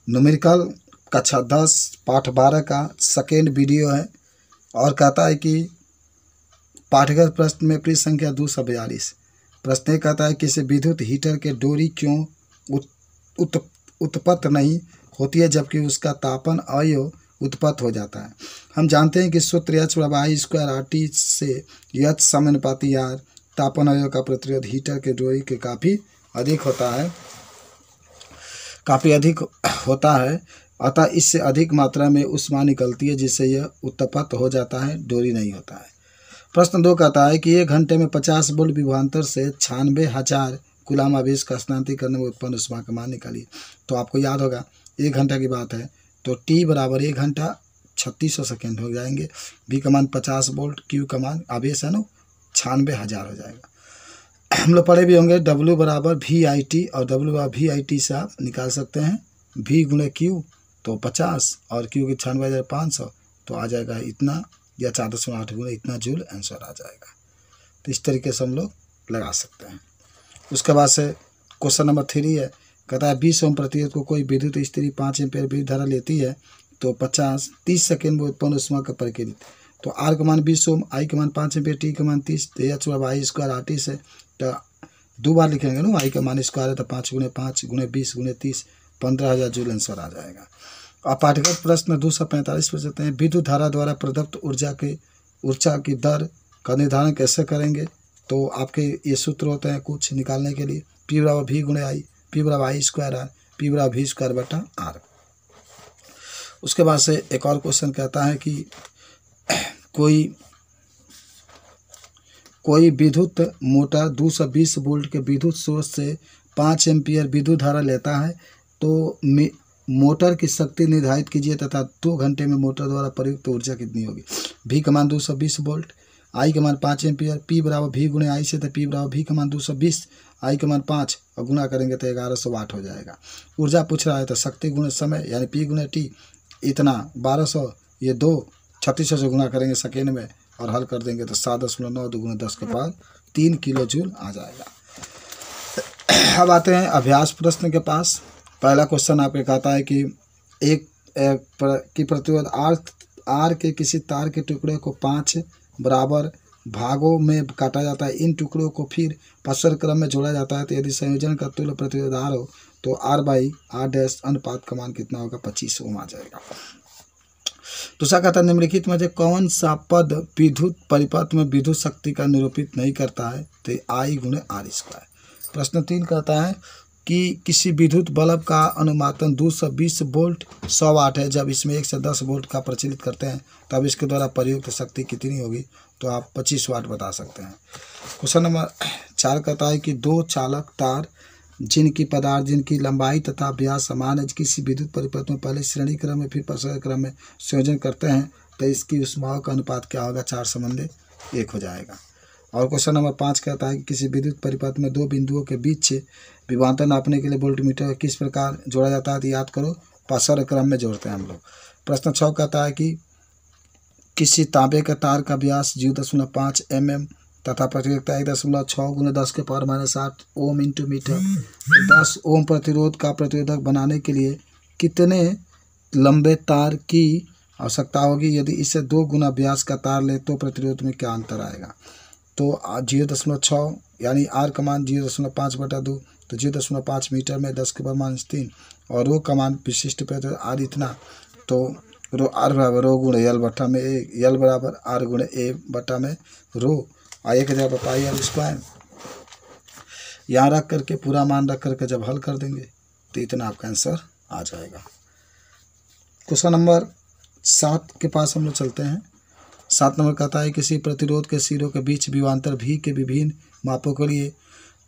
Numerical कक्षा 10 पाठ 12 का सेकेंड वीडियो है। और कहता है कि पाठ्यगत प्रश्न में पृष्ठ संख्या 242। प्रश्न ये कहता है किसी विद्युत हीटर के डोरी क्यों उत्पन्न नहीं होती है जबकि उसका तापन अवयव उत्पन्न हो जाता है। हम जानते हैं कि सूत्र H = I² RT से H समानुपाती R तापन अवयव का प्रतिरोध हीटर के डोरी के काफ़ी अधिक होता है अतः इससे अधिक मात्रा में ऊष्मा निकलती है जिससे यह उत्पन्न हो जाता है, डोरी नहीं होता है। प्रश्न 2 कहता है कि 1 घंटे में 50 वोल्ट विभवांतर से 96,000 कूलाम आवेश का स्थानांतरित करने में उत्पन्न ऊष्मा का मान निकालिए। तो आपको याद होगा 1 घंटा की बात है तो T = 1 घंटा 3600 सेकेंड हो जाएंगे। V का मान 50 वोल्ट, Q का मान आवेश है ना 96,000 हो जाएगा। हम लोग पढ़े भी होंगे W = VIT और W = VIT से आप निकाल सकते हैं V × Q तो 50 और Q की 96,500 तो आ जाएगा इतना या 4.8 गुना इतना जूल आंसर आ जाएगा। तो इस तरीके से हम लोग लगा सकते हैं। उसके बाद से क्वेश्चन नंबर 3 है। कहता है 20 ओम प्रतिरोध को कोई विद्युत स्थिति 5 एम्पीयर विद्युत धारा लेती है तो 30 सेकेंड में उत्पन्न ऊष्मा का परिकीर्णित। तो R का मान 20 ओम, I का मान 5 एम्पीयर, T का मान 30, H = I² RT से तो 2 बार लिखेंगे ना। I का मान स्क्वायर है तो 5 × 5 × 20 × 30 15,000 जूल आंसर आ जाएगा। अब पाठ्यगत प्रश्न 245 पर चलते हैं। विद्युत धारा द्वारा प्रदत्त ऊर्जा की दर का निर्धारण कैसे करेंगे। तो आपके ये सूत्र होते हैं कुछ निकालने के लिए P = V × I, P = I² R, P = V² R। उसके बाद से एक और क्वेश्चन कहता है कि कोई विद्युत मोटर 220 वोल्ट के विद्युत स्रोत से 5 एम्पीयर विद्युत धारा लेता है तो मोटर की शक्ति निर्धारित कीजिए तथा 2 घंटे में मोटर द्वारा प्रयुक्त ऊर्जा कितनी होगी। V का मान 220 वोल्ट, I का मान 5 एम्पीयर, P = V × I से तो P = V का मान 220, I का मान 5 और गुना करेंगे तो 1100 वाट हो जाएगा। ऊर्जा पूछ रहा है तो शक्ति गुणे समय यानी P × T इतना 1200 ये 2 3600 से गुना करेंगे सेकेंड में और हल कर देंगे तो 7.9 × 10⁻³ किलो जूल आ जाएगा। अब आते हैं अभ्यास प्रश्न के पास। पहला क्वेश्चन आपके कहता है कि प्रतिरोध R के किसी तार के टुकड़े को 5 बराबर भागों में काटा जाता है। इन टुकड़ों को फिर पश्चर क्रम में जोड़ा जाता है तो यदि संयोजन का तुल्य प्रतिरोध R हो तो R/R' अनुपात का मान कितना होगा 25 ओम आ जाएगा। दूसरा कहता है निम्नलिखित में से कौन सा पद विद्युत परिपथ में विद्युत शक्ति का निरूपित नहीं करता है तो I × R²। प्रश्न 3 कहता है कि किसी विद्युत बल्ब का अनुमातन 220 वोल्ट 100 वाट है। जब इसमें 1 से 10 वोल्ट का प्रचलित करते हैं तब इसके द्वारा प्रयुक्त शक्ति कितनी होगी। तो आप 25 वाट बता सकते हैं। क्वेश्चन नंबर 4 कहता है कि 2 चालक तार जिनकी लंबाई तथा व्यास समान है किसी विद्युत परिपथ में पहले श्रेणी क्रम में फिर पश्चर्य क्रम में संयोजन करते हैं तो इसकी ऊष्माओं का अनुपात क्या होगा 4:1 हो जाएगा। और क्वेश्चन नंबर 5 कहता है कि किसी विद्युत परिपथ में 2 बिंदुओं के बीच विभवांतर नापने के लिए वोल्टमीटर किस प्रकार जोड़ा जाता है तो याद करो पश्चर्य क्रम में जोड़ते हैं हम लोग। प्रश्न 6 कहता है कि किसी तांबे के तार का व्यास 0.5 mm तथा प्रतिरोधकता 1.6 × 10⁻⁸ ओम × मीटर। 10 ओम प्रतिरोध का प्रतिरोधक बनाने के लिए कितने लंबे तार की आवश्यकता होगी। यदि इसे 2 गुना व्यास का तार ले तो प्रतिरोध में क्या अंतर आएगा। तो 0.6 यानी R का मान 0.5/2 तो 0.5 मीटर में 10⁻³ और रो का मान विशिष्ट प्रतिरोध R इतना तो रो R = रो × L/A, L = R × A/रो और 1/πr²। यहाँ रख करके पूरा मान रख करके जब हल कर देंगे तो इतना आपका आंसर आ जाएगा। क्वेश्चन नंबर 7 के पास हम लोग चलते हैं। 7 नंबर कहता है किसी प्रतिरोध के सिरों के बीच विभवांतर V के विभिन्न मापों के लिए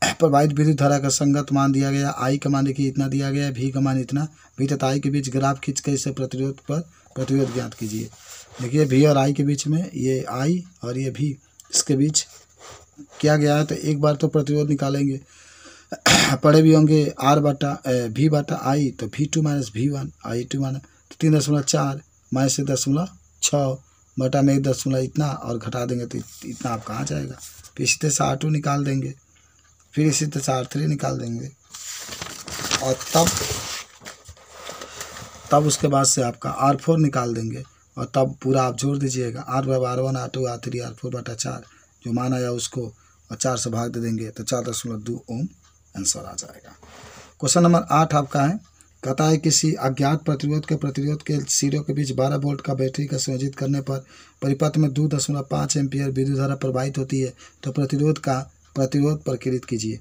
प्रवाहित विद्युत धारा का संगत मान दिया गया। I का मान देखिए इतना दिया गया है, V का मान इतना। V तथा I के बीच ग्राफ खींच कर इसे प्रतिरोध ज्ञात कीजिए। देखिए V और I के बीच में ये I और ये V इसके बीच किया गया है तो एक बार तो प्रतिरोध निकालेंगे। पढ़े भी होंगे V/I तो V2 - V1 I2 मान 3.4 - 1.6 बटा में 1 इतना और घटा देंगे तो इतना आप कहाँ जाएगा। फिर इसी तरह से R2 निकाल देंगे, फिर इसी तरह से R3 निकाल देंगे और तब तब उसके बाद से आपका R4 निकाल देंगे और तब पूरा आप जोड़ दीजिएगा। R/R1 R2 R3 R4/4 जो मान आया उसको और 4 से भाग दे देंगे तो 4.2 ओम आंसर आ जाएगा। क्वेश्चन नंबर 8 आपका है, कहता है किसी अज्ञात प्रतिरोध के सिरों के बीच 12 वोल्ट का बैटरी का संयोजित करने पर परिपथ में 2.5 एम्पीयर विद्युत धारा प्रवाहित होती है, तो प्रतिरोध प्रकृत कीजिए।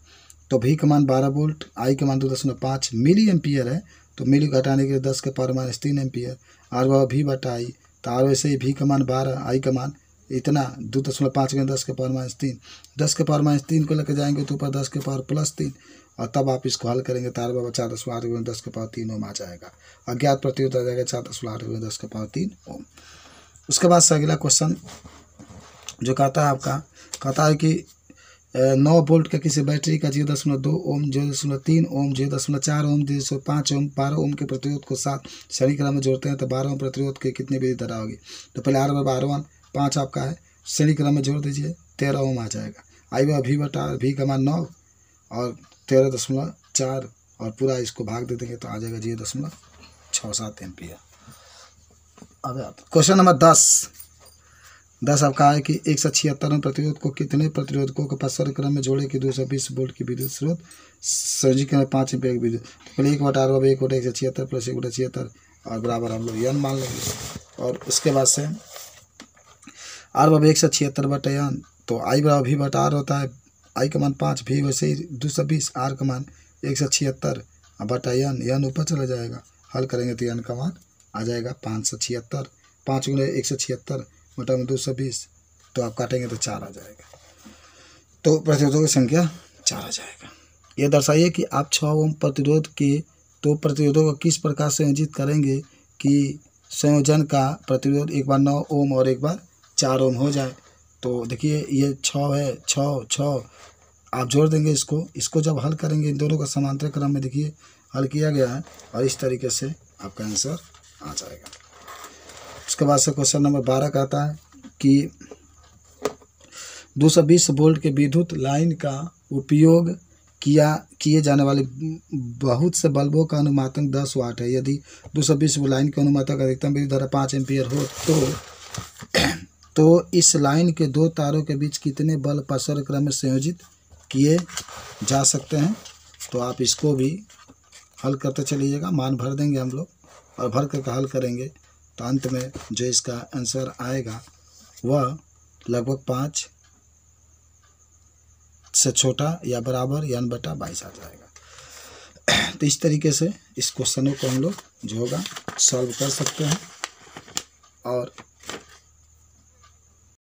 तो V का मान 12 वोल्ट, I का मान 2.5 मिली एम्पियर है, तो मिली घटाने के लिए 10⁻³ एम्पियर R/V/I। तो R वैसे ही V का मान 12, I का मान इतना 2.5 में 10⁻³ 10⁻³ को लेकर जाएंगे तो ऊपर 10⁻+3 और तब आप इसको हल करेंगे तो R/4.8 में 10⁻³ ओम आ जाएगा। अज्ञात प्रतिरोध आ जाएगा 4.8 में 10⁻³ ओम। उसके बाद से अगला क्वेश्चन जो कहता है आपका, कहता है कि 9 वोल्ट के किसी बैटरी का 0.2 ओम 0.3 ओम 0.4 ओम 0.5 ओम 12 ओम के प्रतिरोध को साथ श्रेणी क्रम में जोड़ते हैं तो 12 ओम प्रतिरोध के कितनी विद्युत धारा होगी। तो पहले R/R1 5 आपका है, श्रेणी क्रम में जोड़ दीजिए 13 ओम आ जाएगा। I/V/R, V का मान 9 और 13.4 और पूरा इसको भाग दे देंगे तो आ जाएगा 0.67 एम्पियर। अब क्वेश्चन नंबर 10 आपका है कि 176 में प्रतिरोध को कितने प्रतिरोधकों को परस्पर क्रम में जोड़े कि 220 वोल्ट की विद्युत स्रोत संयोजित में 5 एम्पीयर की विद्युत। तो पहले 1/R/1 + 176 और बराबर हम लोग n मान लेंगे और उसके बाद से R/176/n तो I/V/R होता है। I का मान 5, V वैसे ही 220, R का मान 176/n, n ऊपर चला जाएगा, हल करेंगे तो n का मान आ जाएगा 576। 5 × 176 बटा में 220 तो आप काटेंगे तो 4 आ जाएगा। तो प्रतिरोधों की संख्या 4 आ जाएगा। ये दर्शाइए कि आप 6 ओम प्रतिरोध के तो प्रतिरोधों को किस प्रकार संयोजित करेंगे कि संयोजन का प्रतिरोध एक बार 9 ओम और एक बार 4 ओम हो जाए। तो देखिए ये 6 है, 6 आप जोड़ देंगे इसको जब हल करेंगे इन दोनों का समांतर क्रम में देखिए हल किया गया है और इस तरीके से आपका आंसर आ जाएगा। उसके बाद से क्वेश्चन नंबर 12 कहता है कि 220 वोल्ट के विद्युत लाइन का उपयोग किए जाने वाले बहुत से बल्बों का अनुमातक 10 वाट है। यदि 220 लाइन के अनुमातक अधिकतम विद्युत धारा 5 एम्पीयर हो तो इस लाइन के 2 तारों के बीच कितने बल्ब परस्पर क्रम में संयोजित किए जा सकते हैं। तो आप इसको भी हल करते चलिएगा, मान भर देंगे हम लोग और भर करके हल करेंगे तो अंत में जो इसका आंसर आएगा वह लगभग 5 से छोटा या बराबर n/22 आ जाएगा। तो इस तरीके से इस क्वेश्चनों को हम लोग जो होगा सॉल्व कर सकते हैं और